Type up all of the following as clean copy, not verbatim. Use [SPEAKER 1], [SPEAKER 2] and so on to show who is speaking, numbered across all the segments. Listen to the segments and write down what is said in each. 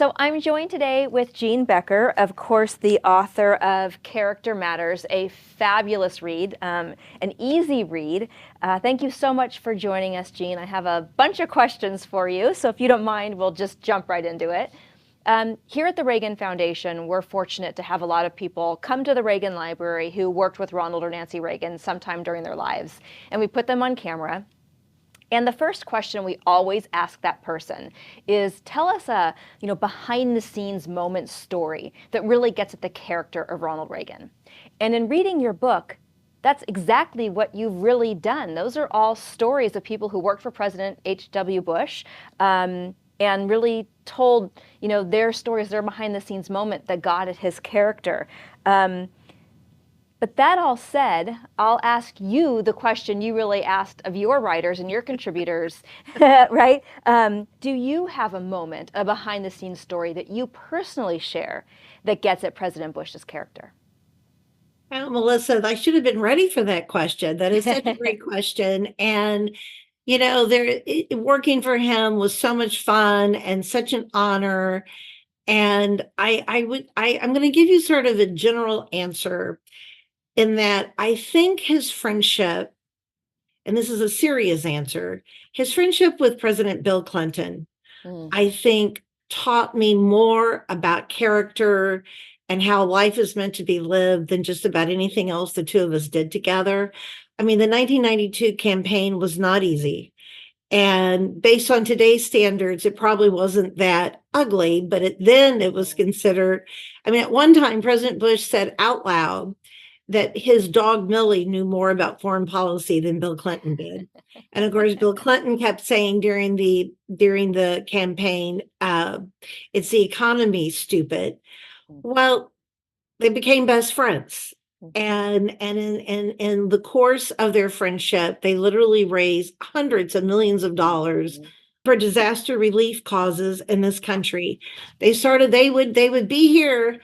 [SPEAKER 1] So I'm joined today with Jean Becker, of course, the author of Character Matters, a fabulous read, an easy read. Thank you so much for joining us, Jean. I have a bunch of questions for you, so if you don't mind, we'll just jump right into it. Here at the Reagan Foundation, we're fortunate to have a lot of people come to the Reagan Library who worked with Ronald or Nancy Reagan sometime during their lives, and we put them on camera. And the first question we always ask that person is, tell us a behind the scenes moment story that really gets at the character of Ronald Reagan. And in reading your book, that's exactly what you've really done. Those are all stories of people who worked for President H.W. Bush and really told their stories, their behind the scenes moment that got at his character. But that all said, I'll ask you the question you really asked of your writers and your contributors, right? Do you have a moment, a behind-the-scenes story that you personally share that gets at President Bush's character?
[SPEAKER 2] Well, Melissa, I should have been ready for that question. That is such a great question. And, working for him was so much fun and such an honor. And I'm going to give you sort of a general answer in that I think his friendship, and this is a serious answer, his friendship with President Bill Clinton, I think taught me more about character and how life is meant to be lived than just about anything else the two of us did together. I mean, the 1992 campaign was not easy. And based on today's standards, it probably wasn't that ugly, but then it was considered. I mean, at one time, President Bush said out loud that his dog Millie knew more about foreign policy than Bill Clinton did. And of course, Bill Clinton kept saying during the campaign, it's the economy, stupid. Well, they became best friends. And in the course of their friendship, they literally raised hundreds of millions of dollars for disaster relief causes in this country. They would be here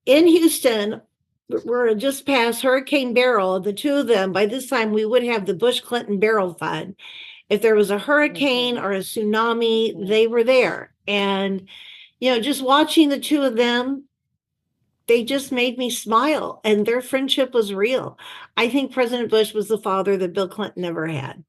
[SPEAKER 2] in Houston. We're just past Hurricane Beryl. The two of them, by this time, we would have the Bush-Clinton Beryl Fund. If there was a hurricane or a tsunami, they were there. And, just watching the two of them, they just made me smile. And their friendship was real. I think President Bush was the father that Bill Clinton never had.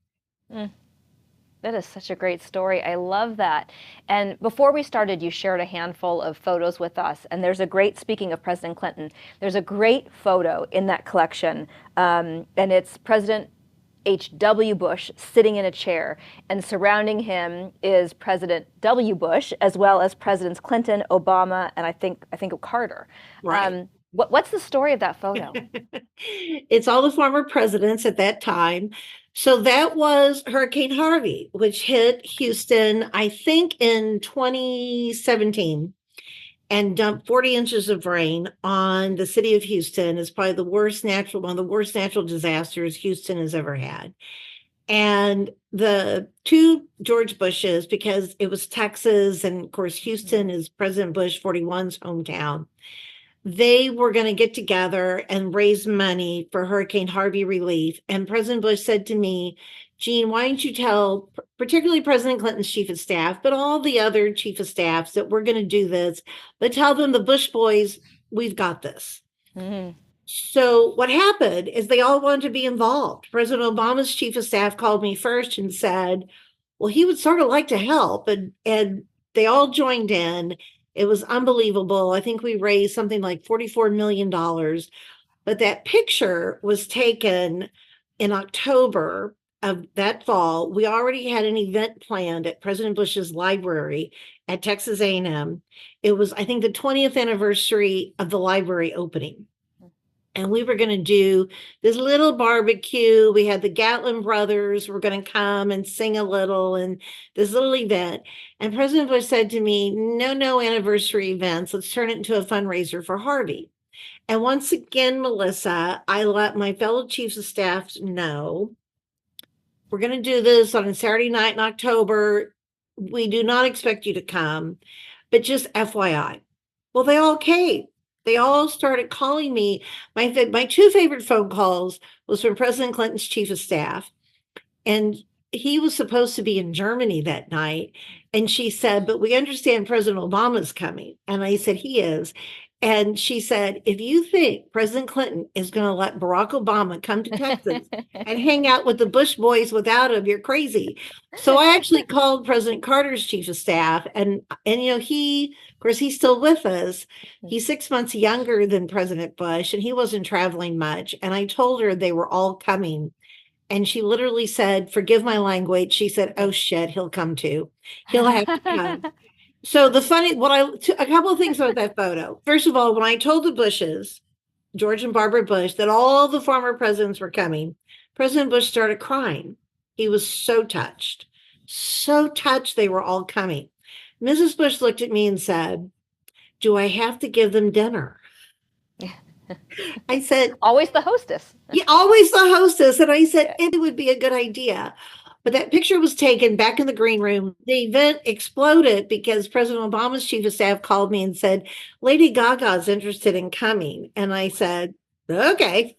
[SPEAKER 1] That is such a great story. I love that. And before we started, you shared a handful of photos with us. And speaking of President Clinton, there's a great photo in that collection. And it's President H.W. Bush sitting in a chair. And surrounding him is President W. Bush, as well as Presidents Clinton, Obama, and I think Carter.
[SPEAKER 2] Right.
[SPEAKER 1] What's the story of that photo?
[SPEAKER 2] It's all the former presidents at that time. So that was Hurricane Harvey, which hit Houston, I think in 2017, and dumped 40 inches of rain on the city of Houston. It's probably one of the worst natural disasters Houston has ever had. And the two George Bushes, because it was Texas, and of course, Houston is President Bush 41's hometown, they were going to get together and raise money for Hurricane Harvey relief. And President Bush said to me, Jean, why don't you tell, particularly President Clinton's chief of staff, but all the other chief of staffs that we're going to do this, but tell them the Bush boys, we've got this. So what happened is they all wanted to be involved. President Obama's chief of staff called me first and said, well, he would sort of like to help. And they all joined in. It was unbelievable. I think we raised something like $44 million. But that picture was taken in October of that fall. We already had an event planned at President Bush's library at Texas A&M. It was, I think, the 20th anniversary of the library opening. And we were going to do this little barbecue. We had the Gatlin brothers were going to come and sing a little and this little event. And President Bush said to me, no anniversary events. Let's turn it into a fundraiser for Harvey. And once again, Melissa, I let my fellow chiefs of staff know, we're going to do this on a Saturday night in October. We do not expect you to come, but just FYI. Well, they all came. They all started calling me. My two favorite phone calls was from President Clinton's chief of staff. And he was supposed to be in Germany that night. And she said, but we understand President Obama's coming. And I said, he is. And she said, if you think President Clinton is going to let Barack Obama come to Texas and hang out with the Bush boys without him, you're crazy. So I actually called President Carter's chief of staff, and he, of course, he's still with us. He's 6 months younger than President Bush, and he wasn't traveling much. And I told her they were all coming. And she literally said, forgive my language. She said, oh shit, he'll come too. He'll have to come. So a couple of things about that photo. First of all, when I told the Bushes, George and Barbara Bush, that all the former presidents were coming, President Bush started crying. He was so touched they were all coming. Mrs. Bush looked at me and said, do I have to give them dinner? I said,
[SPEAKER 1] always the hostess.
[SPEAKER 2] Yeah, always the hostess. And I said, it would be a good idea. But that picture was taken back in the green room. The event exploded because President Obama's chief of staff called me and said, Lady Gaga's interested in coming. And I said, okay.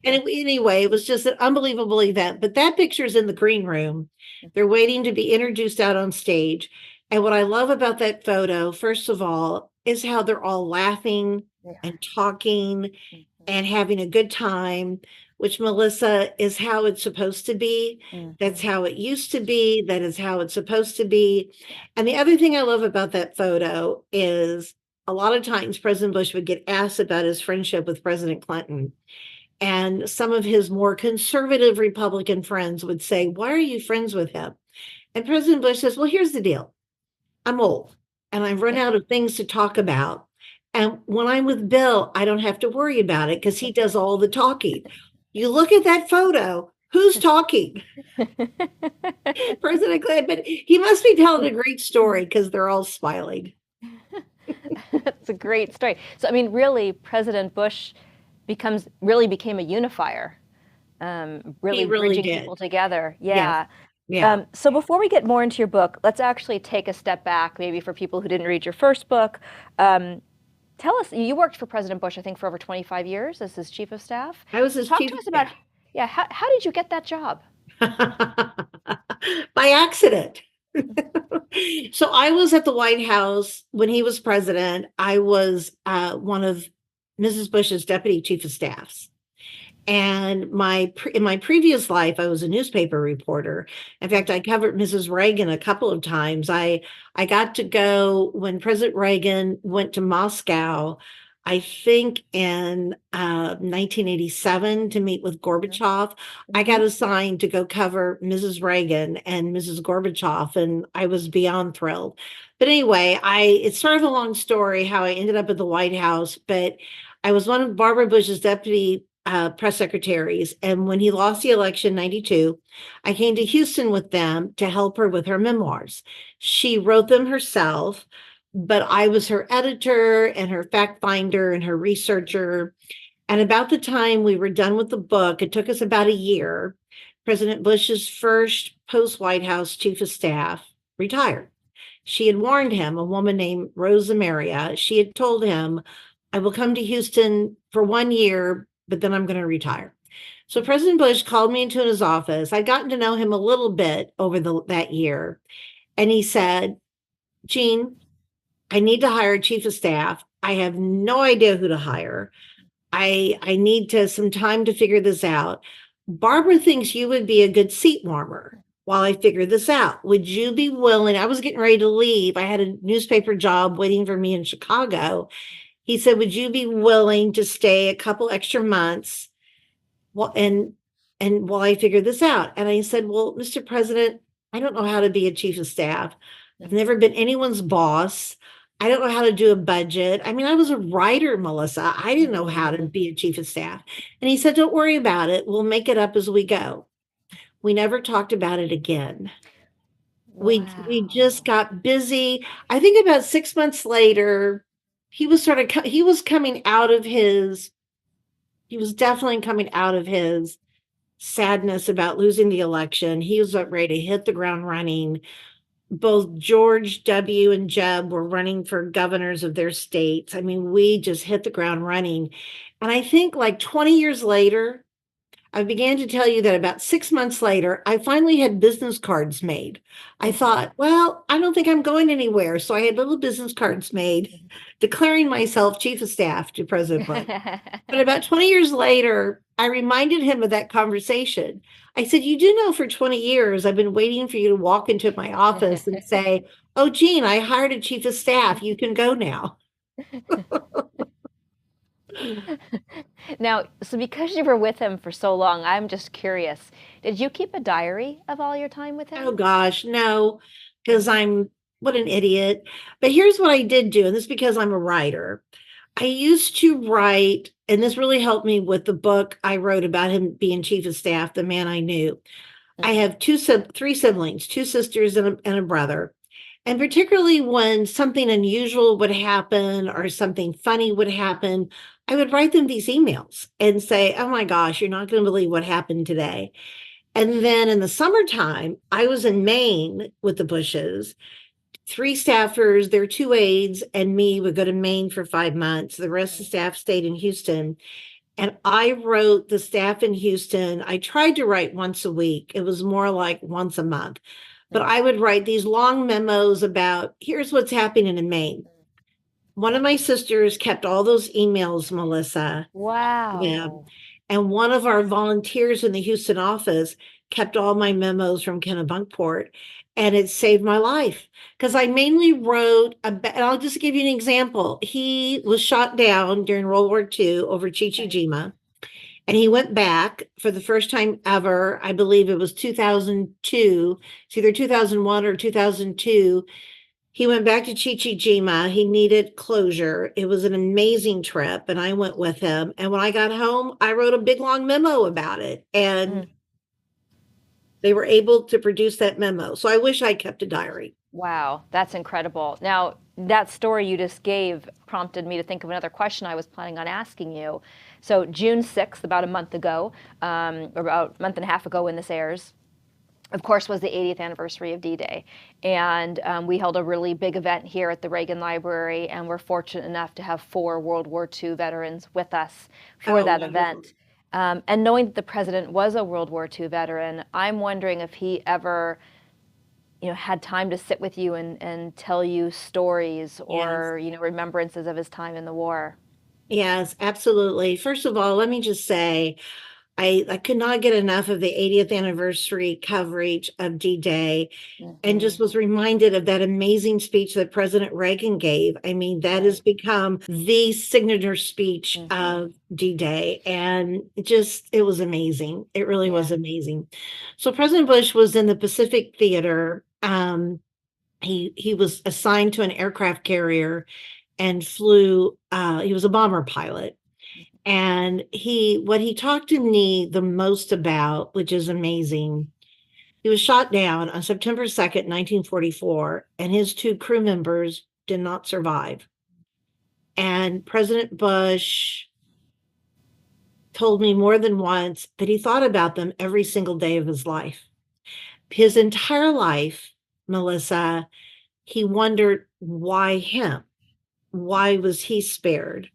[SPEAKER 2] Anyway, it was just an unbelievable event. But that picture is in the green room. They're waiting to be introduced out on stage. And what I love about that photo, first of all, is how they're all laughing and talking and having a good time, which, Melissa, is how it's supposed to be. That's how it used to be. That is how it's supposed to be. And the other thing I love about that photo is a lot of times President Bush would get asked about his friendship with President Clinton. And some of his more conservative Republican friends would say, why are you friends with him? And President Bush says, well, here's the deal. I'm old and I've run out of things to talk about. And when I'm with Bill, I don't have to worry about it because he does all the talking. You look at that photo, who's talking? President Clinton, but he must be telling a great story because they're all smiling.
[SPEAKER 1] That's a great story. So, I mean, really, President Bush became a unifier, really bridging people together. Yeah.
[SPEAKER 2] Yeah.
[SPEAKER 1] So before we get more into your book, let's actually take a step back, maybe for people who didn't read your first book. Tell us, you worked for President Bush, I think, for over 25 years as his chief of staff.
[SPEAKER 2] I was his chief of staff.
[SPEAKER 1] How did you get that job?
[SPEAKER 2] By accident. So I was at the White House when he was president. I was one of Mrs. Bush's deputy chief of staffs. And in my previous life, I was a newspaper reporter. In fact, I covered Mrs. Reagan a couple of times. I got to go when President Reagan went to Moscow, I think in 1987, to meet with Gorbachev. I got assigned to go cover Mrs. Reagan and Mrs. Gorbachev, and I was beyond thrilled. But anyway, it's sort of a long story how I ended up at the White House, but I was one of Barbara Bush's deputy press secretaries. And when he lost the election in 92, I came to Houston with them to help her with her memoirs. She wrote them herself, but I was her editor and her fact finder and her researcher. And about the time we were done with the book, it took us about a year, President Bush's first post-White House chief of staff retired. She had warned him, a woman named Rosa Maria. She had told him, I will come to Houston for 1 year, but then I'm going to retire. So President Bush called me into his office. I'd gotten to know him a little bit over that year. And he said, Jean, I need to hire a chief of staff. I have no idea who to hire. I need some time to figure this out. Barbara thinks you would be a good seat warmer while I figure this out. Would you be willing? I was getting ready to leave. I had a newspaper job waiting for me in Chicago. He said, would you be willing to stay a couple extra months while I figure this out? And I said, well, Mr. President, I don't know how to be a chief of staff. I've never been anyone's boss. I don't know how to do a budget. I mean, I was a writer, Melissa. I didn't know how to be a chief of staff. And he said, don't worry about it. We'll make it up as we go. We never talked about it again. Wow. We just got busy. I think about 6 months later, he was definitely coming out of his sadness about losing the election. He was ready to hit the ground running. Both George W. and Jeb were running for governors of their states. I mean, we just hit the ground running. And I think like 20 years later, I began to tell you that about 6 months later, I finally had business cards made. I thought, well, I don't think I'm going anywhere. So I had little business cards made declaring myself chief of staff to President Bush. But about 20 years later, I reminded him of that conversation. I said, you do know for 20 years, I've been waiting for you to walk into my office and say, oh, Jean, I hired a chief of staff. You can go now.
[SPEAKER 1] Now, so because you were with him for so long, I'm just curious, did you keep a diary of all your time with
[SPEAKER 2] Oh
[SPEAKER 1] him?
[SPEAKER 2] gosh, no, because what an idiot. But here's what I did do, and this is because I'm a writer. I used to write, and this really helped me with the book I wrote about him being chief of staff, The Man I Knew. I have three siblings, two sisters and a brother. And particularly when something unusual would happen or something funny would happen, I would write them these emails and say, oh my gosh, you're not going to believe what happened today. And then in the summertime, I was in Maine with the Bushes. Three staffers, their two aides, and me would go to Maine for 5 months. The rest of the staff stayed in Houston. And I wrote the staff in Houston. I tried to write once a week. It was more like once a month. But I would write these long memos about here's what's happening in Maine. One of my sisters kept all those emails, Melissa.
[SPEAKER 1] Wow.
[SPEAKER 2] Yeah. And one of our volunteers in the Houston office kept all my memos from Kennebunkport. And it saved my life because I mainly wrote about, and I'll just give you an example. He was shot down during World War II over Chichijima. And he went back for the first time ever. I believe it was 2002. It's either 2001 or 2002. He went back to Chichijima. He needed closure. It was an amazing trip, and I went with him. And when I got home, I wrote a big, long memo about it. And they were able to produce that memo. So I wish I kept a diary.
[SPEAKER 1] Wow, that's incredible. Now, that story you just gave prompted me to think of another question I was planning on asking you. So June 6th, about a month ago, or about a month and a half ago when this airs, of course, was the 80th anniversary of D-Day. And we held a really big event here at the Reagan Library, and we're fortunate enough to have 4 World War II veterans with us for that event. And knowing that the president was a World War II veteran, I'm wondering if he ever had time to sit with you and tell you stories or, remembrances of his time in the war.
[SPEAKER 2] Yes, absolutely. First of all, let me just say, I could not get enough of the 80th anniversary coverage of D-Day and just was reminded of that amazing speech that President Reagan gave. I mean, that has become the signature speech of D-Day. And it was amazing. It really was amazing. So President Bush was in the Pacific Theater. He was assigned to an aircraft carrier and flew, he was a bomber pilot. And what he talked to me the most about, which is amazing, he was shot down on September 2nd, 1944, and his 2 crew members did not survive. And President Bush told me more than once that he thought about them every single day of his life. His entire life, Melissa, he wondered why him? Why was he spared?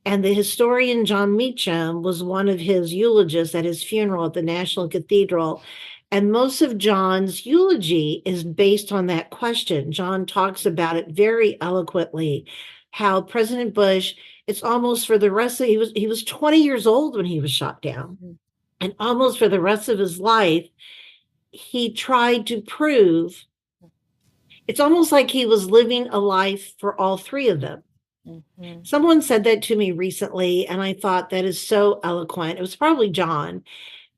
[SPEAKER 2] And the historian John Meacham was one of his eulogists at his funeral at the National Cathedral. And most of John's eulogy is based on that question. John talks about it very eloquently, how President Bush, it's almost for the rest of, he was 20 years old when he was shot down. And almost for the rest of his life, he tried to prove, it's almost like he was living a life for all 3 of them. Someone said that to me recently, and I thought that is so eloquent. It was probably John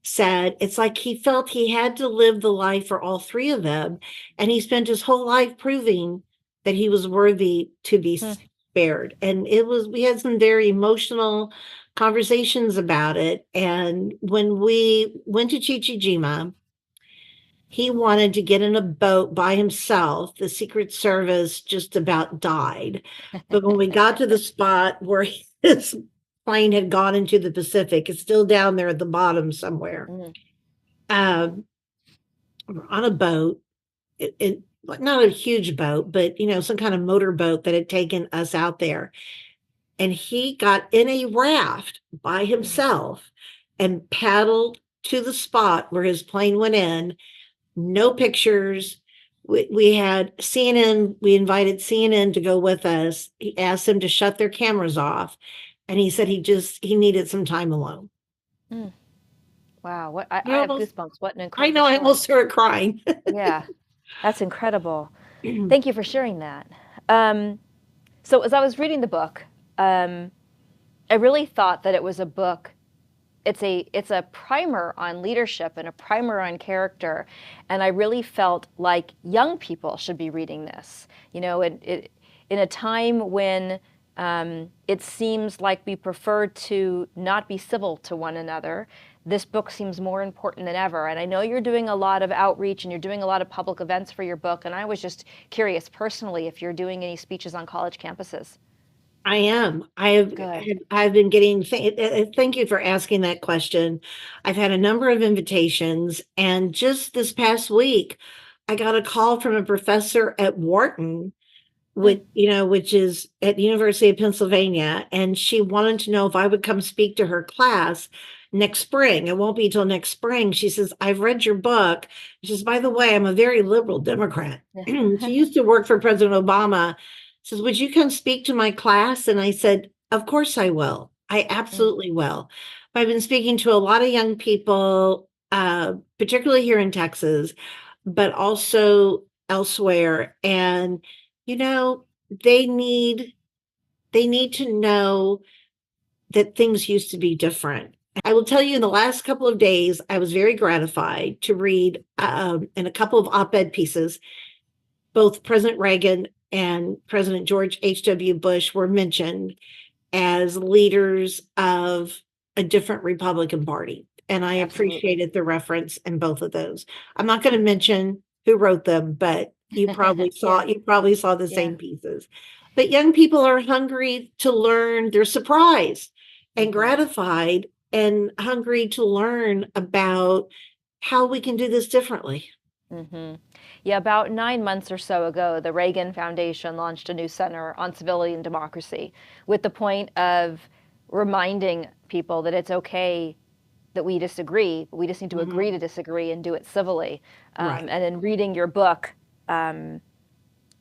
[SPEAKER 2] said, it's like he felt he had to live the life for all 3 of them. And he spent his whole life proving that he was worthy to be spared. And we had some very emotional conversations about it. And when we went to Chichijima, he wanted to get in a boat by himself. The Secret Service just about died. But when we got to the spot where his plane had gone into the Pacific, it's still down there at the bottom somewhere. We're on a boat, not a huge boat, but some kind of motor boat that had taken us out there. And he got in a raft by himself and paddled to the spot where his plane went in. No pictures. We had CNN, we invited CNN to go with us. He asked them to shut their cameras off. And he said he needed some time alone.
[SPEAKER 1] Mm. Wow,
[SPEAKER 2] I
[SPEAKER 1] I have
[SPEAKER 2] almost,
[SPEAKER 1] goosebumps. What an
[SPEAKER 2] I
[SPEAKER 1] incredible
[SPEAKER 2] know, I
[SPEAKER 1] story.
[SPEAKER 2] almost started crying.
[SPEAKER 1] Yeah, that's incredible. Thank you for sharing that. Um, so as I was reading the book, I really thought that it was a book. It's a primer on leadership and a primer on character, and I really felt like young people should be reading this. In a time when it seems like we prefer to not be civil to one another, this book seems more important than ever. And I know you're doing a lot of outreach and you're doing a lot of public events for your book. And I was just curious personally if you're doing any speeches on college campuses.
[SPEAKER 2] I am. I've been getting, thank you for asking that question. I've had a number of invitations, and just this past week, I got a call from a professor at Wharton,
[SPEAKER 1] Mm.
[SPEAKER 2] which is at University of Pennsylvania, and she wanted to know if I would come speak to her class next spring. It won't be till next spring. She says, I've read your book. She says, by the way, I'm a very liberal Democrat. She used to work for President Obama. Says, would you come speak to my class? And I said, of course I will. I
[SPEAKER 1] Mm.
[SPEAKER 2] absolutely will. I've been speaking to a lot of young people, particularly here in Texas, but also elsewhere. And you know, they need to know that things used to be different. I will tell you, in the last couple of days, I was very gratified to read in a couple of op-ed pieces, both President Reagan and President George H.W. Bush were mentioned as leaders of a different Republican Party. And I
[SPEAKER 1] Absolutely.
[SPEAKER 2] appreciated the reference in both of those. I'm not going to mention who wrote them, but
[SPEAKER 1] Yeah,
[SPEAKER 2] you probably saw the
[SPEAKER 1] yeah.
[SPEAKER 2] same pieces. But young people are hungry to learn. They're surprised and
[SPEAKER 1] Hmm.
[SPEAKER 2] gratified and hungry to learn about how we can do this differently.
[SPEAKER 1] Hmm. Yeah, about 9 months or so ago, the Reagan Foundation launched a new center on civility and democracy with the point of reminding people that it's okay that we disagree, but we just need to agree to
[SPEAKER 2] Mhm.
[SPEAKER 1] disagree and do it civilly.
[SPEAKER 2] Right.
[SPEAKER 1] And in reading your book,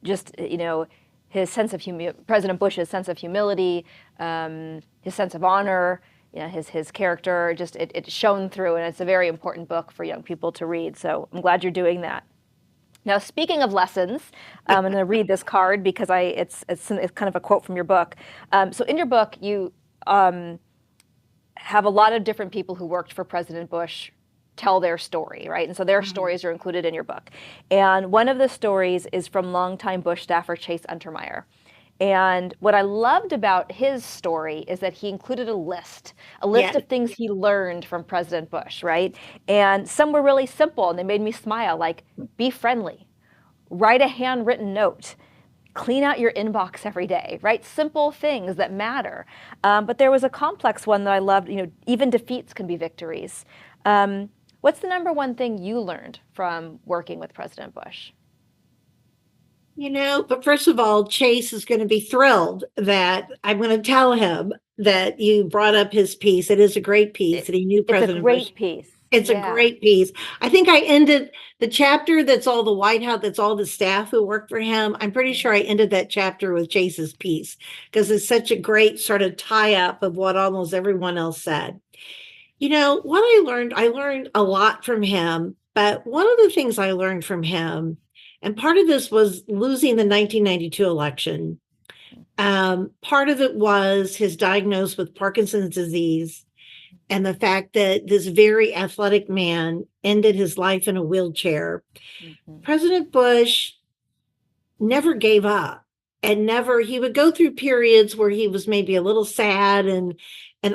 [SPEAKER 1] just his President Bush's sense of humility, his sense of honor, his character, just it shone through, and it's a very important book for young people to read. So I'm glad you're doing that. Now, speaking of lessons, I'm going to read this card because it's kind of a quote from your book. So in your book, you have a lot of different people who worked for President Bush tell their story, right? And so their
[SPEAKER 2] Mhm.
[SPEAKER 1] stories are included in your book. And one of the stories is from longtime Bush staffer Chase Untermeyer. And what I loved about his story is that he included a list
[SPEAKER 2] Yeah.
[SPEAKER 1] of things he learned from President Bush, right? And some were really simple and they made me smile, like be friendly, write a handwritten note, clean out your inbox every day, right? Simple things that matter. But there was a complex one that I loved. Even defeats can be victories. What's the number one thing you learned from working with President Bush?
[SPEAKER 2] But first of all, Chase is going to be thrilled that I'm going to tell him that you brought up his piece. It is a great piece,
[SPEAKER 1] It,
[SPEAKER 2] and he knew
[SPEAKER 1] it's a
[SPEAKER 2] President Bush.
[SPEAKER 1] great piece.
[SPEAKER 2] It's a
[SPEAKER 1] Yeah.
[SPEAKER 2] great piece. I think I ended the chapter that's all the White House, that's all the staff who worked for him. I'm pretty sure I ended that chapter with Chase's piece because it's such a great sort of tie up of what almost everyone else said. What I learned a lot from him, but one of the things I learned from him, and part of this was losing the 1992 election. Part of it was his diagnosis with Parkinson's disease and the fact that this very athletic man ended his life in a wheelchair.
[SPEAKER 1] Mhm.
[SPEAKER 2] President Bush never gave up, and never he would go through periods where he was maybe a little sad and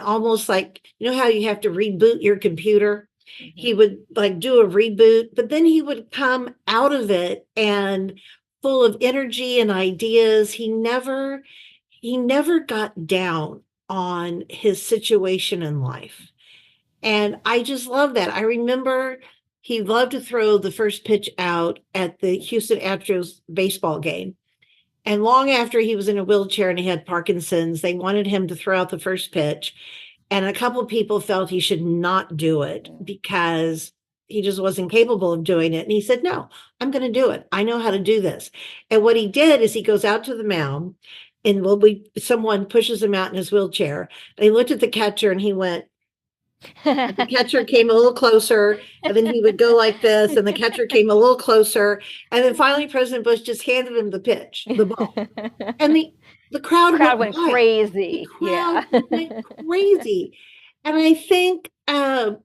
[SPEAKER 2] almost like how you have to reboot your computer. He
[SPEAKER 1] Mhm.
[SPEAKER 2] would like do a reboot, but then he would come out of it and full of energy and ideas. He never got down on his situation in life, and I just love that. I remember he loved to throw the first pitch out at the Houston Astros baseball game. And long after he was in a wheelchair and he had Parkinson's, they wanted him to throw out the first pitch. And a couple of people felt he should not do it because he just wasn't capable of doing it. And he said, no, I'm going to do it. I know how to do this. And what he did is he goes out to the mound and someone pushes him out in his wheelchair. And he looked at the catcher and he went, the catcher came a little closer, and then he would go like this, and the catcher came a little closer. And then finally, President Bush just handed him the ball. And the crowd
[SPEAKER 1] went
[SPEAKER 2] wild.
[SPEAKER 1] crazy.
[SPEAKER 2] The crowd went crazy. And I think I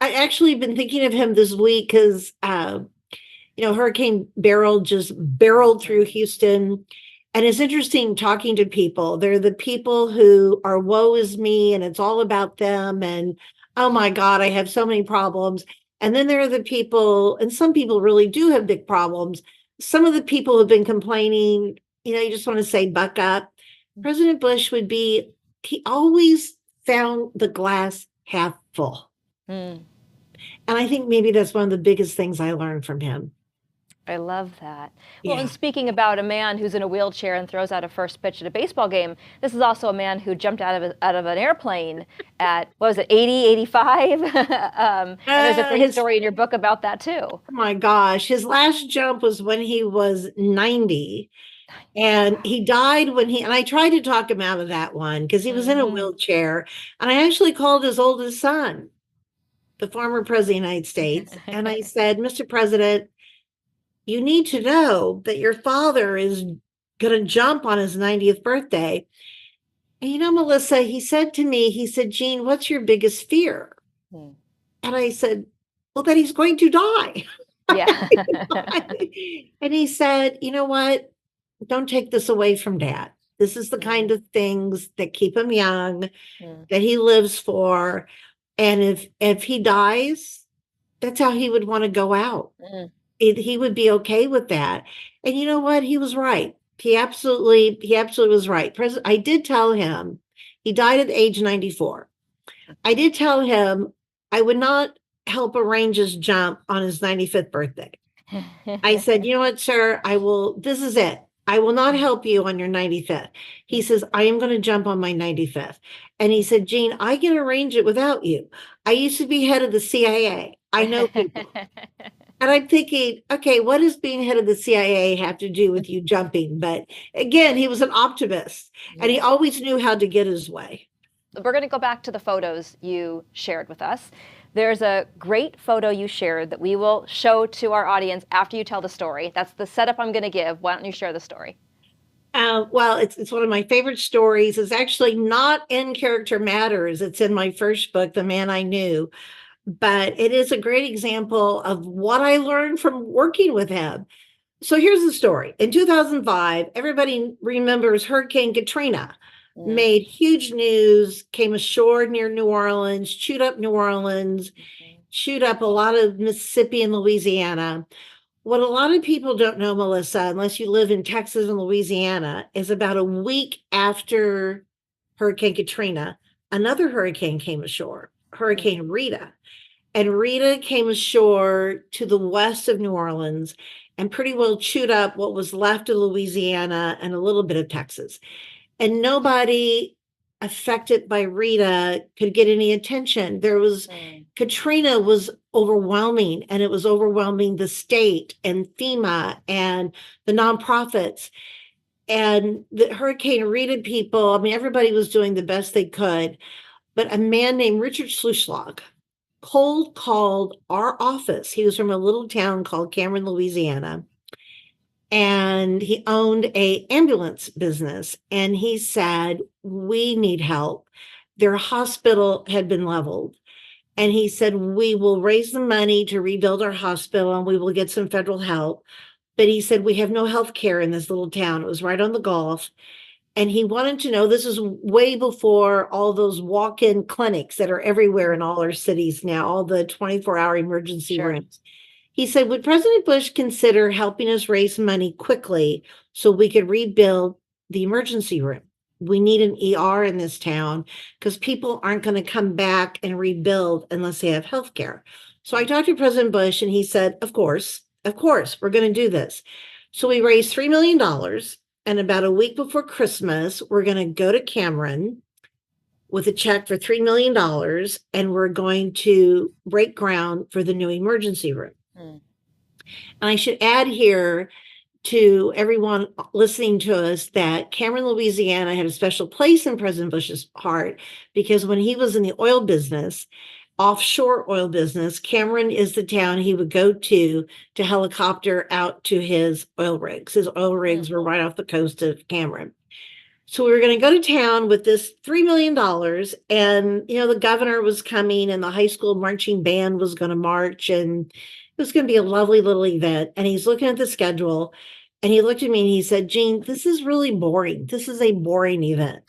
[SPEAKER 2] actually been thinking of him this week because Hurricane Beryl just barreled through Houston. And it's interesting talking to people. They're the people who are woe is me, and it's all about them. And oh my God, I have so many problems. And then there are the people, and some people really do have big problems. Some of the people have been complaining, you just want to say, buck up. President Bush he always found the glass half full. And I think maybe that's one of the biggest things I learned from him.
[SPEAKER 1] I love that. Well, and speaking about a man who's in a wheelchair and throws out a first pitch at a baseball game, this is also a man who jumped out of an airplane at, 80, 85? And there's a great story in your book about that too.
[SPEAKER 2] Oh my gosh. His last jump was when he was 90. And he died and I tried to talk him out of that one because he was in a wheelchair. And I actually called his oldest son, the former president of the United States. And I said, Mr. President, you need to know that your father is going to jump on his 90th birthday. And Melissa, he said to me, Jean, what's your biggest fear? And I said, well, that he's going to die.
[SPEAKER 1] Yeah.
[SPEAKER 2] And he said, you know what? Don't take this away from Dad. This is the kind of things that keep him young, that he lives for. And if he dies, that's how he would want to go out. He would be okay with that. And you know what? He was right. He absolutely was right. I did tell him, he died at age 94. I did tell him I would not help arrange his jump on his 95th birthday. I said, you know what, sir, this is it. I will not help you on your 95th. He says, I am going to jump on my 95th. And he said, Jean, I can arrange it without you. I used to be head of the CIA. I know people. And I'm thinking, okay, what does being head of the CIA have to do with you jumping? But again, he was an optimist, and he always knew how to get his way.
[SPEAKER 1] We're going to go back to the photos you shared with us. There's a great photo you shared that we will show to our audience after you tell the story. That's the setup I'm going to give. Why don't you share the story?
[SPEAKER 2] Well, it's one of my favorite stories. It's actually not in Character Matters. It's in my first book, The Man I Knew. But it is a great example of what I learned from working with him. So here's the story. In 2005, everybody remembers Hurricane Katrina. Made huge news, came ashore near New Orleans, chewed up New Orleans, chewed up a lot of Mississippi and Louisiana. What a lot of people don't know, Melissa, unless you live in Texas and Louisiana, is about a week after Hurricane Katrina, another hurricane came ashore, Hurricane Rita. And Rita came ashore to the west of New Orleans and pretty well chewed up what was left of Louisiana and a little bit of Texas. And nobody affected by Rita could get any attention. Katrina was overwhelming, and it was overwhelming the state and FEMA and the nonprofits. And the Hurricane Rita people, everybody was doing the best they could. But a man named Richard Schluschlag cold called our office. He was from a little town called Cameron, Louisiana. And he owned an ambulance business. And he said, we need help. Their hospital had been leveled. And he said, we will raise the money to rebuild our hospital and we will get some federal help. But he said, we have no health care in this little town. It was right on the Gulf. And he wanted to know, this is way before all those walk-in clinics that are everywhere in all our cities now, all the 24-hour emergency rooms. He said, would President Bush consider helping us raise money quickly so we could rebuild the emergency room? We need an ER in this town because people aren't going to come back and rebuild unless they have health care. So I talked to President Bush and he said, of course, we're going to do this. So we raised $3 million. And about a week before Christmas, we're going to go to Cameron. with a check for $3 million, and we're going to break ground for the new emergency room. And I should add here to everyone listening to us that Cameron, Louisiana had a special place in President Bush's heart because when he was in the oil business, offshore oil business, Cameron is the town he would go to helicopter out to his oil rigs. His oil rigs were right off the coast of Cameron. So we were going to go to town with this $3 million. And, the governor was coming and the high school marching band was going to march. And it was going to be a lovely little event. And he's looking at the schedule and he looked at me and he said, Jean, this is really boring. This is a boring event.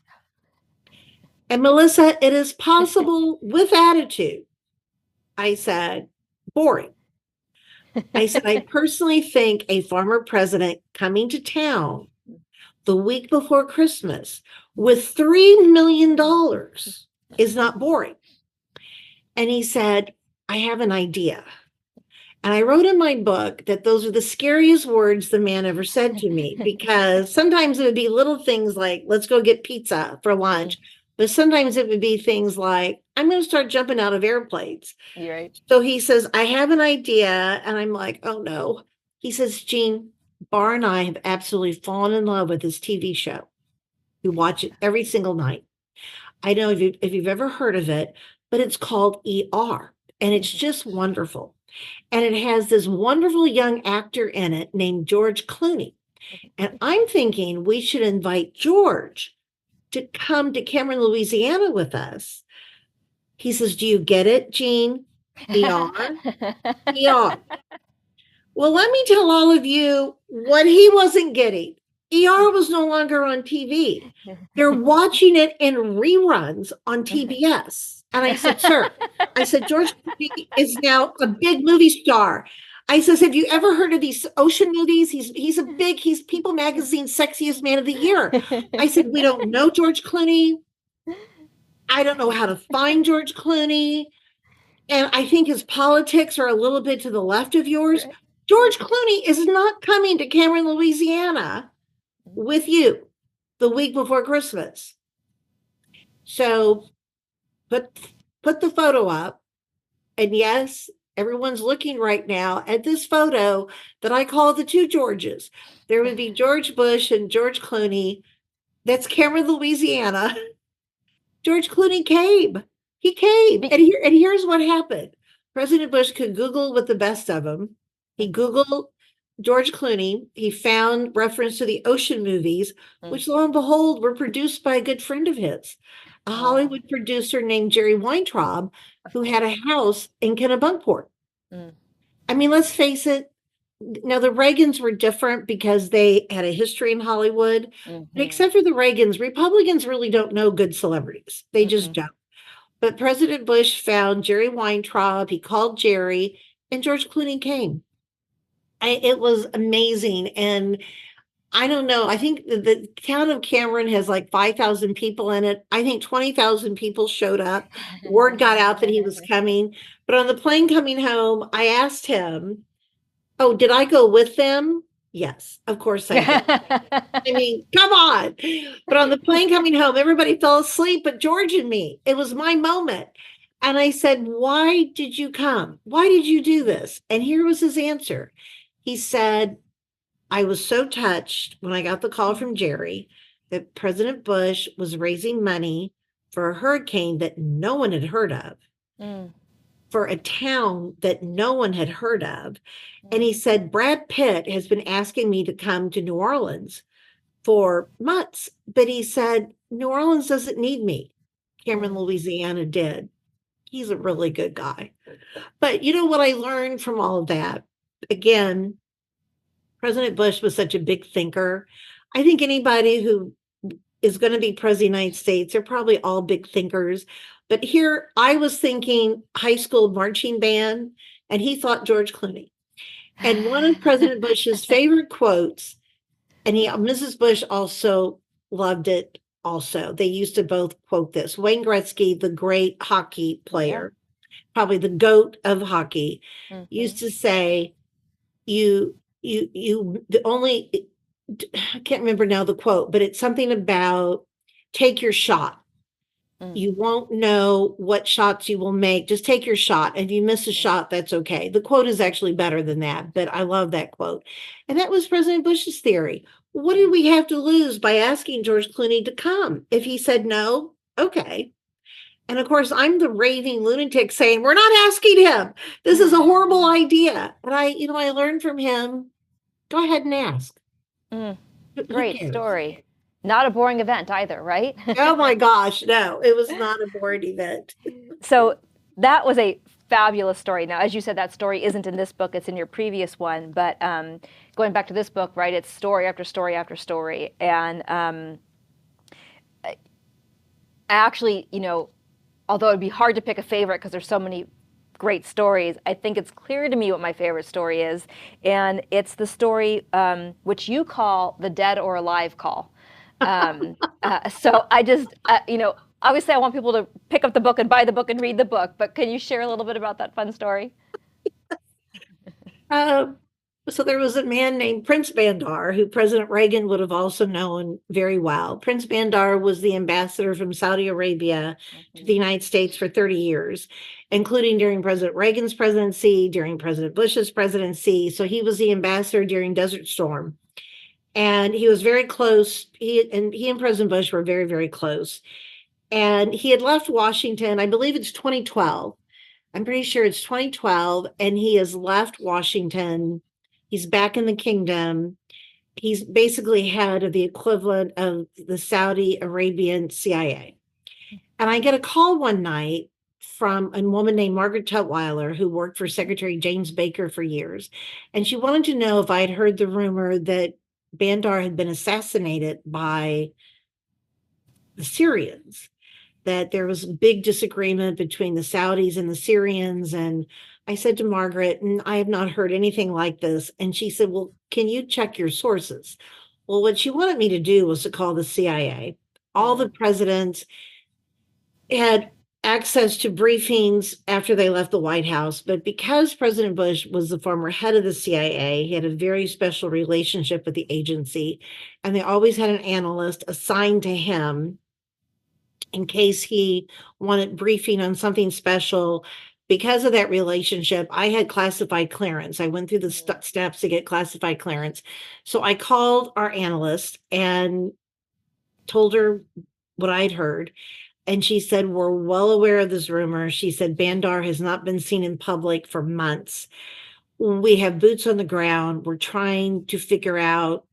[SPEAKER 2] And Melissa, it is possible with attitude. I said, boring. I said, I personally think a former president coming to town the week before Christmas with $3 million is not boring. And he said, I have an idea. And I wrote in my book that those are the scariest words the man ever said to me, because sometimes it would be little things like, let's go get pizza for lunch. But sometimes it would be things like, I'm going to start jumping out of airplanes.
[SPEAKER 1] You're right.
[SPEAKER 2] So he says, I have an idea. And I'm like, oh no. He says, Jean, Barr and I have absolutely fallen in love with this TV show. We watch it every single night. I know if you've ever heard of it, but it's called ER. And it's just wonderful. And it has this wonderful young actor in it named George Clooney. And I'm thinking we should invite George to come to Cameron, Louisiana with us. He says, do you get it, Jean? ER? ER. Well, let me tell all of you what he wasn't getting. ER was no longer on TV. They're watching it in reruns on TBS. And I said, sir, George Clooney is now a big movie star. I says, have you ever heard of these ocean movies? He's People Magazine's sexiest man of the year. I said, we don't know George Clooney. I don't know how to find George Clooney. And I think his politics are a little bit to the left of yours. Right. George Clooney is not coming to Cameron, Louisiana with you the week before Christmas. So put the photo up. And yes, everyone's looking right now at this photo that I call the two Georges. There would be George Bush and George Clooney. That's Cameron, Louisiana. George Clooney came. He came. And here's what happened. President Bush could Google with the best of them. He Googled George Clooney. He found reference to the ocean movies, which lo and behold were produced by a good friend of his, a Hollywood producer named Jerry Weintraub, who had a house in Kennebunkport. I mean, let's face it. Now, the Reagans were different because they had a history in Hollywood. But except for the Reagans, Republicans really don't know good celebrities. They just don't. But President Bush found Jerry Weintraub. He called Jerry, and George Clooney came. It was amazing. And I don't know. I think the town of Cameron has like 5,000 people in it. I think 20,000 people showed up. Word got out that he was coming. But on the plane coming home, I asked him, oh, did I go with them? Yes, of course I did. I mean, come on. But on the plane coming home, everybody fell asleep but George and me. It was my moment. And I said, why did you come? Why did you do this? And here was his answer. He said, I was so touched when I got the call from Jerry that President Bush was raising money for a hurricane that no one had heard of, for a town that no one had heard of. And he said, Brad Pitt has been asking me to come to New Orleans for months. But he said, New Orleans doesn't need me. Cameron, Louisiana did. He's a really good guy. But you know what I learned from all of that? Again, President Bush was such a big thinker. I think anybody who is going to be president of the United States, they're probably all big thinkers. But here I was thinking high school marching band, and he thought George Clooney. And one of President Bush's favorite quotes, and Mrs. Bush also loved it also. They used to both quote this. Wayne Gretzky, the great hockey player, probably the GOAT of hockey, used to say, I can't remember now the quote, but it's something about take your shot. You won't know what shots you will make. Just take your shot. If you miss a shot, that's okay. The quote is actually better than that, but I love that quote. And that was President Bush's theory. What did we have to lose by asking George Clooney to come? If he said no, okay. And of course, I'm the raving lunatic saying, we're not asking him. This is a horrible idea. And I learned from him, go ahead and ask.
[SPEAKER 1] Great story. Not a boring event either, right?
[SPEAKER 2] Oh my gosh, no, it was not a boring event.
[SPEAKER 1] So that was a fabulous story. Now, as you said, that story isn't in this book, it's in your previous one. But going back to this book, right, it's story after story after story. And actually, although it'd be hard to pick a favorite because there's so many great stories, I think it's clear to me what my favorite story is. And it's the story which you call the dead or alive call. So I just, obviously I want people to pick up the book and buy the book and read the book, but can you share a little bit about that fun story?
[SPEAKER 2] So there was a man named Prince Bandar, who President Reagan would have also known very well. Prince Bandar was the ambassador from Saudi Arabia to the United States for 30 years, including during President Reagan's presidency, during President Bush's presidency. So he was the ambassador during Desert Storm. And he was very close. He and President Bush were very, very close. And he had left Washington, I believe it's 2012. I'm pretty sure it's 2012. And he has left Washington. He's back in the kingdom. He's basically head of the equivalent of the Saudi Arabian CIA. And I get a call one night from a woman named Margaret Tutwiler, who worked for Secretary James Baker for years. And she wanted to know if I had heard the rumor that Bandar had been assassinated by the Syrians, that there was a big disagreement between the Saudis and the Syrians. And I said to Margaret, I have not heard anything like this. And she said, well, can you check your sources? Well, what she wanted me to do was to call the CIA. All the presidents had access to briefings after they left the White House. But because President Bush was the former head of the CIA, he had a very special relationship with the agency. And they always had an analyst assigned to him in case he wanted briefing on something special. Because of that relationship, I had classified clearance. I went through the steps to get classified clearance. So I called our analyst and told her what I'd heard. And she said, we're well aware of this rumor. She said, Bandar has not been seen in public for months. We have boots on the ground. We're trying to figure out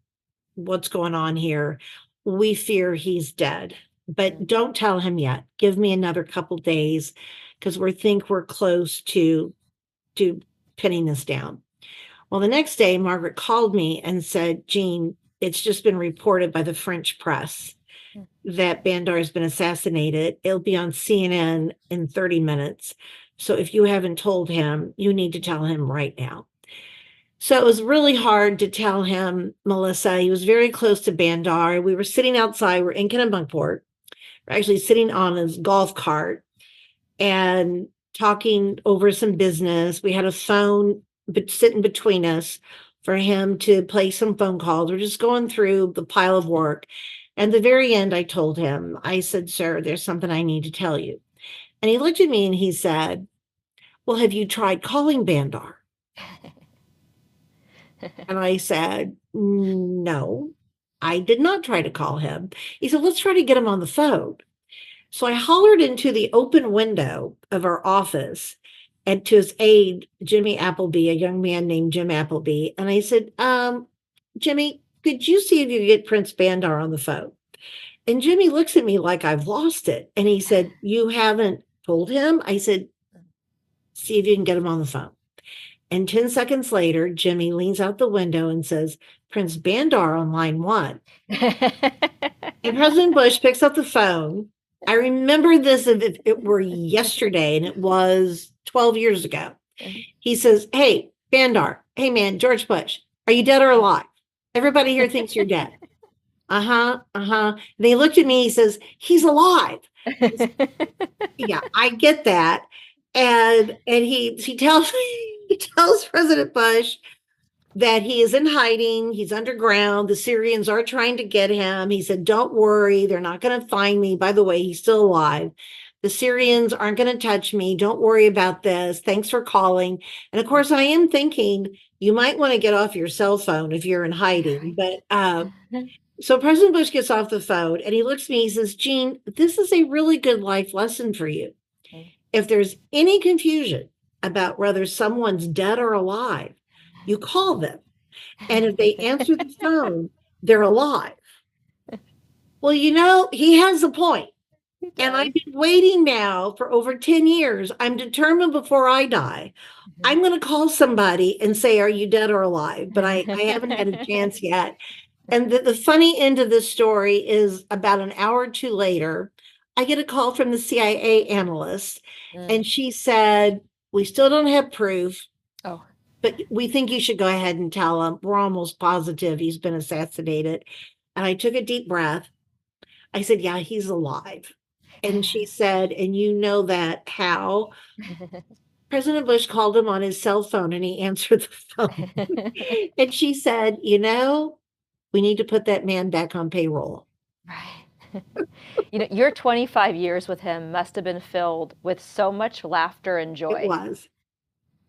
[SPEAKER 2] what's going on here. We fear he's dead, but don't tell him yet. Give me another couple days because we think we're close to pinning this down. Well, the next day, Margaret called me and said, Jean, it's just been reported by the French press that Bandar has been assassinated. It'll be on CNN in 30 minutes. So if you haven't told him, you need to tell him right now. So it was really hard to tell him, Melissa. He was very close to Bandar. We were sitting outside. We're in Kennebunkport. We're actually sitting on his golf cart and talking over some business. We had a phone sitting between us for him to play some phone calls. We're just going through the pile of work. And at the very end, I told him, I said, sir, there's something I need to tell you. And he looked at me and he said, well, have you tried calling Bandar? And I said, no, I did not try to call him. He said, let's try to get him on the phone. So I hollered into the open window of our office and to his aide, Jimmy Appleby, a young man named Jim Appleby. And I said, Jimmy, could you see if you could get Prince Bandar on the phone? And Jimmy looks at me like I've lost it. And he said, you haven't told him? I said, see if you can get him on the phone. And 10 seconds later, Jimmy leans out the window and says, Prince Bandar on line 1. And President Bush picks up the phone. I remember this as if it were yesterday, and it was 12 years ago. He says, hey, Bandar, hey, man, George Bush, are you dead or alive? Everybody here thinks you're dead. And he looked at me, he says, he's alive. Yeah, I get that. And he tells President Bush, that he is in hiding. He's underground. The Syrians are trying to get him. He said, don't worry, they're not going to find me. By the way, he's still alive. The Syrians aren't going to touch me. Don't worry about this. Thanks for calling. And of course, I am thinking you might want to get off your cell phone if you're in hiding. But so President Bush gets off the phone and he looks at me. He says, Jean, this is a really good life lesson for you. If there's any confusion about whether someone's dead or alive, you call them. And if they answer the phone, they're alive. Well, he has a point. And I've been waiting now for over 10 years. I'm determined before I die, I'm going to call somebody and say, are you dead or alive? But I haven't had a chance yet. And the funny end of this story is about an hour or two later, I get a call from the CIA analyst. And she said, we still don't have proof.
[SPEAKER 1] Oh.
[SPEAKER 2] But we think you should go ahead and tell him. We're almost positive he's been assassinated. And I took a deep breath. I said, yeah, he's alive. And she said, and you know that how? President Bush called him on his cell phone and he answered the phone. And she said, we need to put that man back on payroll.
[SPEAKER 1] Right. Your 25 years with him must have been filled with so much laughter and joy.
[SPEAKER 2] It was.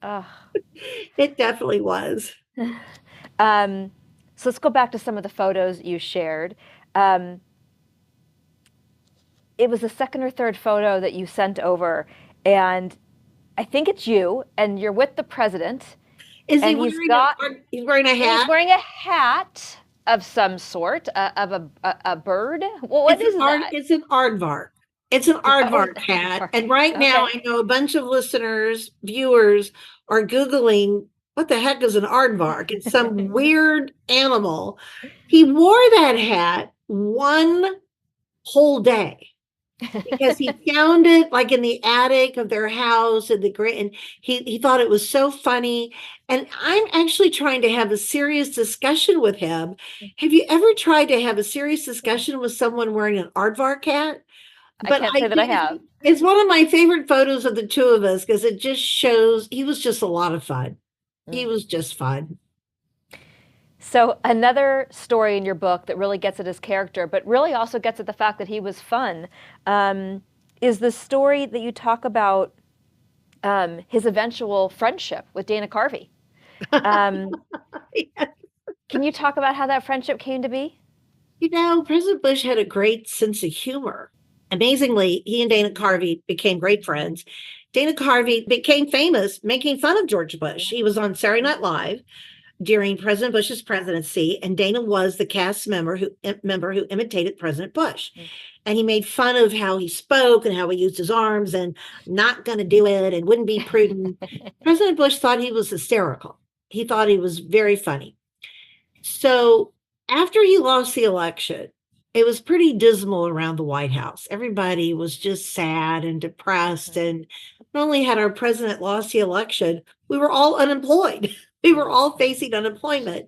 [SPEAKER 1] Oh.
[SPEAKER 2] It definitely was.
[SPEAKER 1] So let's go back to some of the photos you shared. It was the second or third photo that you sent over, and I think it's you, and you're with the president.
[SPEAKER 2] Is he wearing he's wearing a hat?
[SPEAKER 1] He's wearing a hat of some sort, of a bird. Well, what is that?
[SPEAKER 2] It's an aardvark. It's an aardvark hat. And right now, I know a bunch of listeners, viewers are Googling, what the heck is an aardvark? It's some weird animal. He wore that hat one whole day because he found it like in the attic of their house and he thought it was so funny. And I'm actually trying to have a serious discussion with him. Have you ever tried to have a serious discussion with someone wearing an aardvark hat?
[SPEAKER 1] But I can't say that I have.
[SPEAKER 2] It's one of my favorite photos of the two of us because it just shows he was just a lot of fun. He was just fun.
[SPEAKER 1] So another story in your book that really gets at his character, but really also gets at the fact that he was fun, is the story that you talk about his eventual friendship with Dana Carvey.
[SPEAKER 2] Yes.
[SPEAKER 1] Can you talk about how that friendship came to be?
[SPEAKER 2] President Bush had a great sense of humor. Amazingly, he and Dana Carvey became great friends. Dana Carvey became famous making fun of George Bush. He was on Saturday Night Live during President Bush's presidency, and Dana was the cast member who imitated President Bush. And he made fun of how he spoke and how he used his arms and not going to do it and wouldn't be prudent. President Bush thought he was hysterical. He thought he was very funny. So after he lost the election, it was pretty dismal around the White House. Everybody was just sad and depressed. And not only had our president lost the election, we were all unemployed. We were all facing unemployment.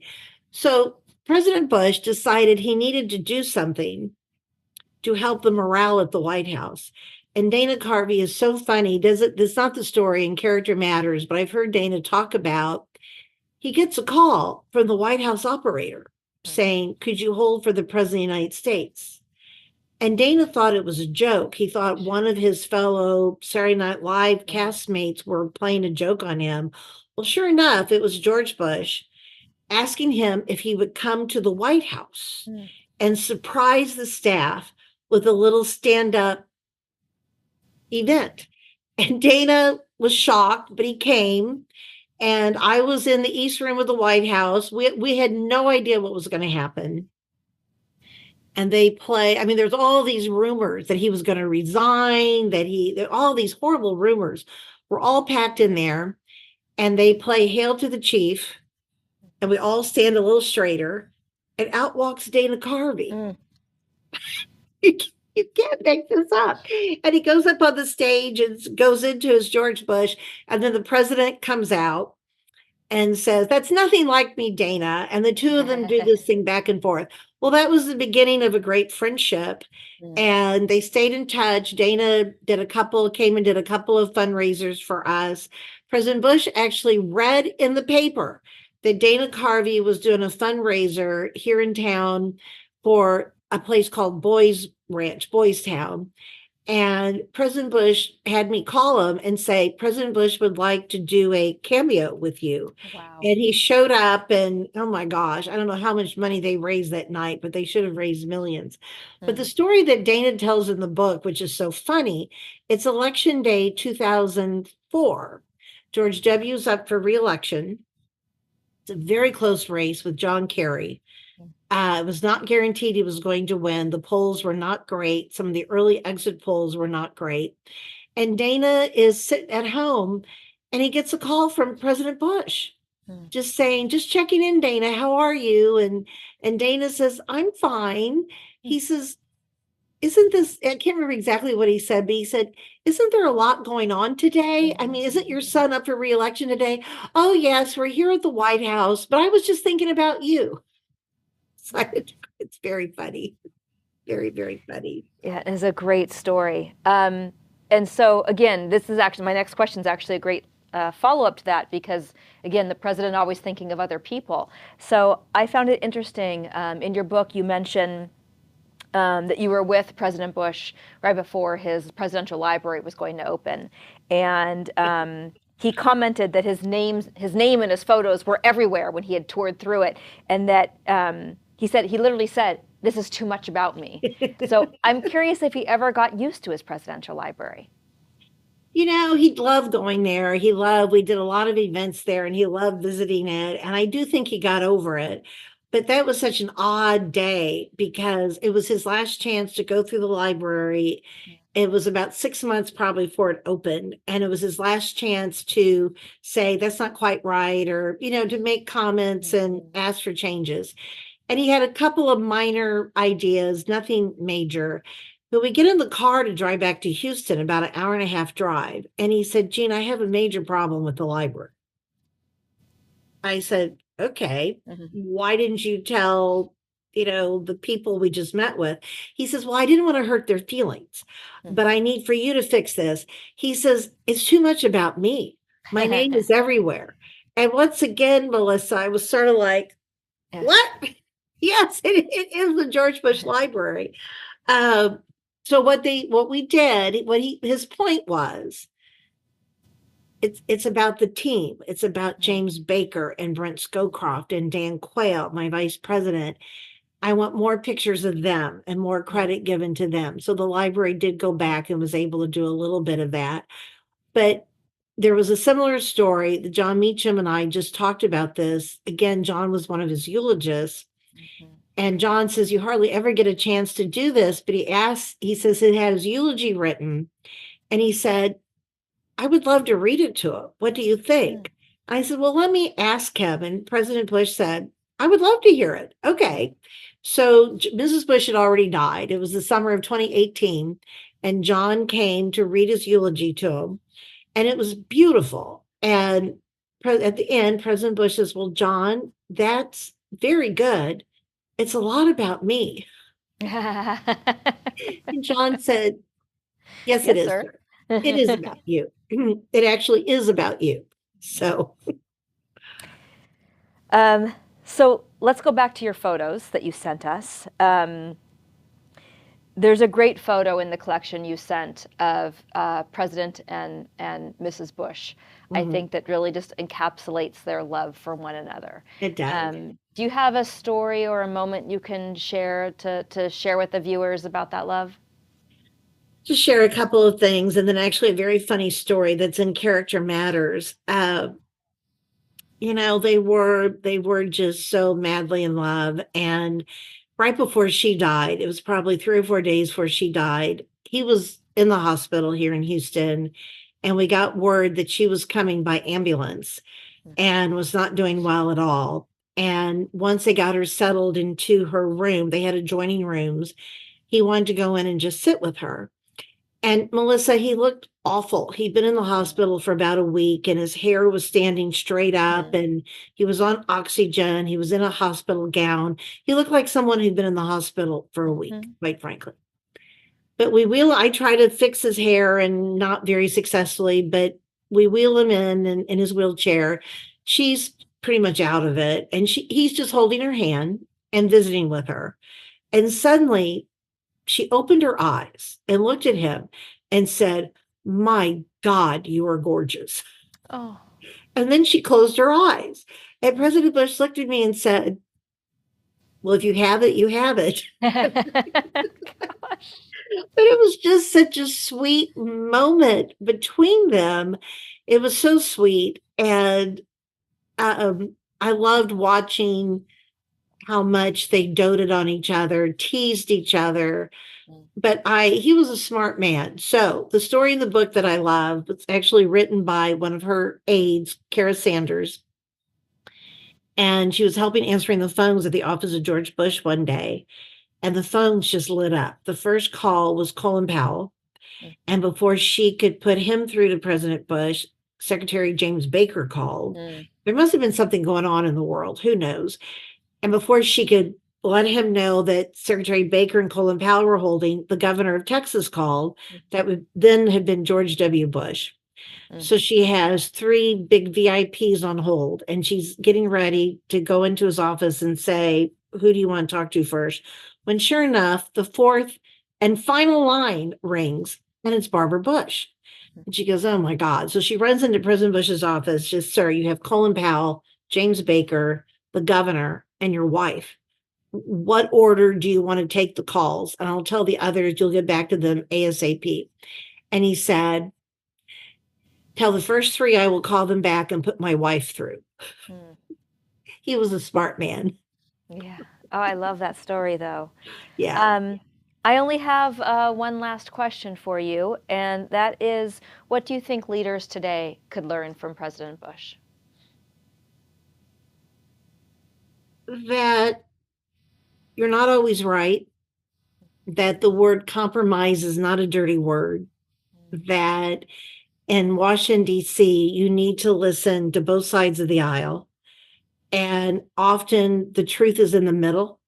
[SPEAKER 2] So President Bush decided he needed to do something to help the morale at the White House. And Dana Carvey is so funny. That's not the story and character matters, but I've heard Dana talk about, he gets a call from the White House operator saying, could you hold for the President of the United States? And Dana thought it was a joke. He thought one of his fellow Saturday Night Live castmates were playing a joke on him. Well, sure enough, it was George Bush asking him if he would come to the White House and surprise the staff with a little stand-up event. And Dana was shocked, but he came. And I was in the East Room of the White House. We had no idea what was going to happen. And there's all these rumors that he was going to resign, all these horrible rumors were all packed in there. And they play Hail to the Chief. And we all stand a little straighter. And out walks Dana Carvey. You can't make this up. And he goes up on the stage and goes into his George Bush. And then the president comes out and says, that's nothing like me, Dana. And the two of them do this thing back and forth. Well, that was the beginning of a great friendship. And they stayed in touch. Dana came and did a couple of fundraisers for us. President Bush actually read in the paper that Dana Carvey was doing a fundraiser here in town for a place called Boys Town. And President Bush had me call him and say, President Bush would like to do a cameo with you.
[SPEAKER 1] Wow.
[SPEAKER 2] And he showed up, and oh my gosh, I don't know how much money they raised that night, but they should have raised millions. But the story that Dana tells in the book, which is so funny, it's election day 2004. George W.'s up for re-election. It's a very close race with John Kerry. It was not guaranteed he was going to win. The polls were not great. Some of the early exit polls were not great. And Dana is sitting at home, and he gets a call from President Bush, just saying, just checking in, Dana, how are you? And Dana says, I'm fine. He says, isn't this, I can't remember exactly what he said, but he said, isn't there a lot going on today? I mean, isn't your son up for re-election today? Oh, yes, we're here at the White House, but I was just thinking about you. So it's very funny. Very, very funny.
[SPEAKER 1] Yeah, it's a great story. And so, again, this is actually, my next question is actually a great follow-up to that, because, again, the president always thinking of other people. So I found it interesting. In your book, you mention that you were with President Bush right before his presidential library was going to open. And he commented that his name and his photos were everywhere when he had toured through it, and that he literally said, this is too much about me. So I'm curious if he ever got used to his presidential library.
[SPEAKER 2] You know, he loved going there. We did a lot of events there, and he loved visiting it. And I do think he got over it. But that was such an odd day because it was his last chance to go through the library. It was about 6 months probably before it opened. And it was his last chance to say, that's not quite right, or, to make comments and ask for changes. And he had a couple of minor ideas, nothing major. But we get in the car to drive back to Houston, about an hour and a half drive. And he said, Jean, I have a major problem with the library. I said, okay, why didn't you tell, the people we just met with? He says, well, I didn't want to hurt their feelings, but I need for you to fix this. He says, it's too much about me. My name is everywhere. And once again, Melissa, I was sort of like, what? Yes, it is the George Bush Library. So his point was, it's about the team. It's about James Becker and Brent Scowcroft and Dan Quayle, my vice president. I want more pictures of them and more credit given to them. So the library did go back and was able to do a little bit of that. But there was a similar story that John Meacham and I just talked about this. Again, John was one of his eulogists. And John says, you hardly ever get a chance to do this. But he says he had his eulogy written. And he said, I would love to read it to him. What do you think? I said, well, let me ask him. And President Bush said, I would love to hear it. Okay. So Mrs. Bush had already died. It was the summer of 2018. And John came to read his eulogy to him. And it was beautiful. And at the end, President Bush says, well, John, that's very good. It's a lot about me. And John said, yes, it is, sir. It is about you. It actually is about you. So
[SPEAKER 1] let's go back to your photos that you sent us. There's a great photo in the collection you sent of President and Mrs. Bush. I think that really just encapsulates their love for one another.
[SPEAKER 2] It does.
[SPEAKER 1] Do you have a story or a moment you can share to share with the viewers about that love?
[SPEAKER 2] Just share a couple of things, and then actually a very funny story that's in Character Matters. They were just so madly in love. And right before she died, it was probably 3 or 4 days before she died, he was in the hospital here in Houston, and we got word that she was coming by ambulance and was not doing well at all. And once they got her settled into her room, they had adjoining rooms, he wanted to go in and just sit with her. And Melissa, he looked awful. He'd been in the hospital for about a week, and his hair was standing straight up, and he was on oxygen. He was in a hospital gown. He looked like someone who'd been in the hospital for a week, quite frankly. But I try to fix his hair, and not very successfully, but we wheel him in his wheelchair. She's pretty much out of it. And he's just holding her hand and visiting with her. And suddenly she opened her eyes and looked at him and said, "My God, you are gorgeous."
[SPEAKER 1] Oh.
[SPEAKER 2] And then she closed her eyes. And President Bush looked at me and said, "Well, if you have it, you have it."
[SPEAKER 1] Gosh.
[SPEAKER 2] But it was just such a sweet moment between them. It was so sweet. And I loved watching how much they doted on each other, teased each other. But he was a smart man. So the story in the book that I love was actually written by one of her aides, Kara Sanders. And she was helping answering the phones at the office of George Bush one day. And the phones just lit up. The first call was Colin Powell. And before she could put him through to President Bush, Secretary James Baker called. There must have been something going on in the world. Who knows? And before she could let him know that Secretary Baker and Colin Powell were holding, the governor of Texas called. That would then have been George W. Bush. So she has 3 big VIPs on hold, and she's getting ready to go into his office and say, "Who do you want to talk to first?" When sure enough, the 4th and final line rings, and it's Barbara Bush. And she goes, "Oh my God." So she runs into President Bush's office, just, "Sir, you have Colin Powell, James Baker, the governor, and your wife. What order do you want to take the calls? And I'll tell the others, you'll get back to them ASAP." And he said, "Tell the first 3 I will call them back and put my wife through." He was a smart man.
[SPEAKER 1] Yeah. Oh, I love that story, though.
[SPEAKER 2] Yeah.
[SPEAKER 1] I only have one last question for you, and that is, what do you think leaders today could learn from President Bush?
[SPEAKER 2] That you're not always right, that the word compromise is not a dirty word, that in Washington, D.C., you need to listen to both sides of the aisle. And often the truth is in the middle.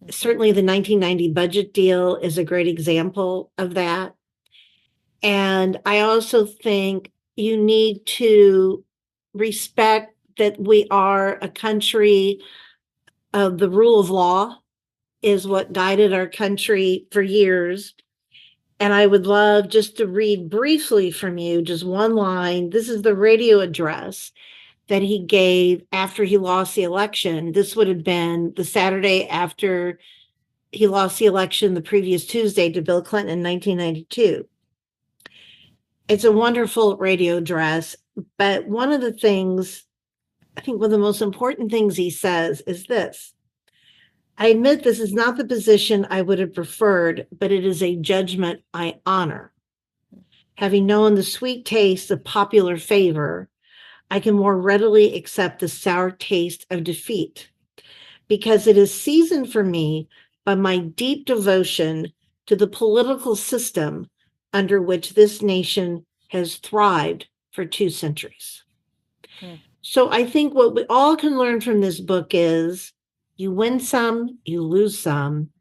[SPEAKER 2] Certainly the 1990 budget deal is a great example of that. And I also think you need to respect that we are a country of the rule of law is what guided our country for years. And I would love just to read briefly from you, just one line. This is the radio address that he gave after he lost the election. This would have been the Saturday after he lost the election, the previous Tuesday, to Bill Clinton in 1992. It's a wonderful radio address. But one of the things, I think one of the most important things he says is this: "I admit this is not the position I would have preferred, but it is a judgment I honor. Having known the sweet taste of popular favor, I can more readily accept the sour taste of defeat, because it is seasoned for me by my deep devotion to the political system under which this nation has thrived for 2 centuries." So I think what we all can learn from this book is you win some, you lose some,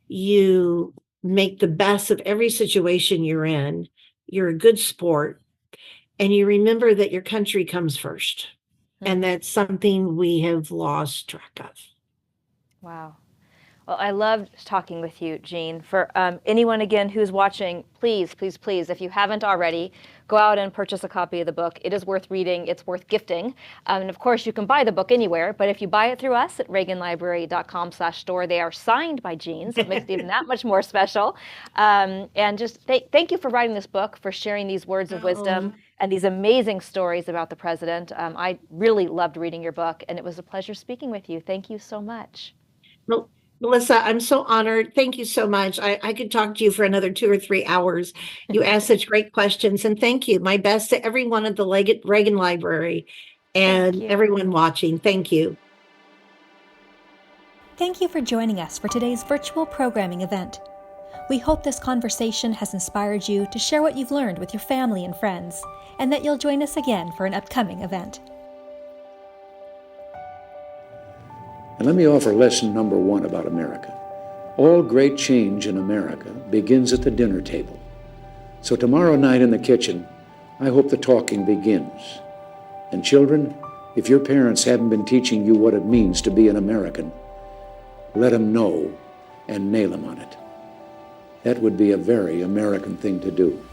[SPEAKER 2] you make the best of every situation you're in, you're a good sport, and you remember that your country comes first. And that's something we have lost track of.
[SPEAKER 1] Wow. Well, I loved talking with you, Jean. For anyone, again, who's watching, please, please, please, if you haven't already, go out and purchase a copy of the book. It is worth reading. It's worth gifting. And of course, you can buy the book anywhere. But if you buy it through us at reaganlibrary.com/store, they are signed by Jean, so it makes it even that much more special. And just thank you for writing this book, for sharing these words of wisdom and these amazing stories about the president. I really loved reading your book, and it was a pleasure speaking with you. Thank you so much.
[SPEAKER 2] Well, Melissa, I'm so honored. Thank you so much. I could talk to you for another 2 or 3 hours. You asked such great questions, and thank you. My best to everyone at the Reagan Library and everyone watching. Thank you.
[SPEAKER 3] Thank you for joining us for today's virtual programming event. We hope this conversation has inspired you to share what you've learned with your family and friends, and that you'll join us again for an upcoming event.
[SPEAKER 4] And let me offer lesson number 1 about America. All great change in America begins at the dinner table. So tomorrow night in the kitchen, I hope the talking begins. And children, If your parents haven't been teaching you what it means to be an American, let them know and nail them on it. That would be a very American thing to do.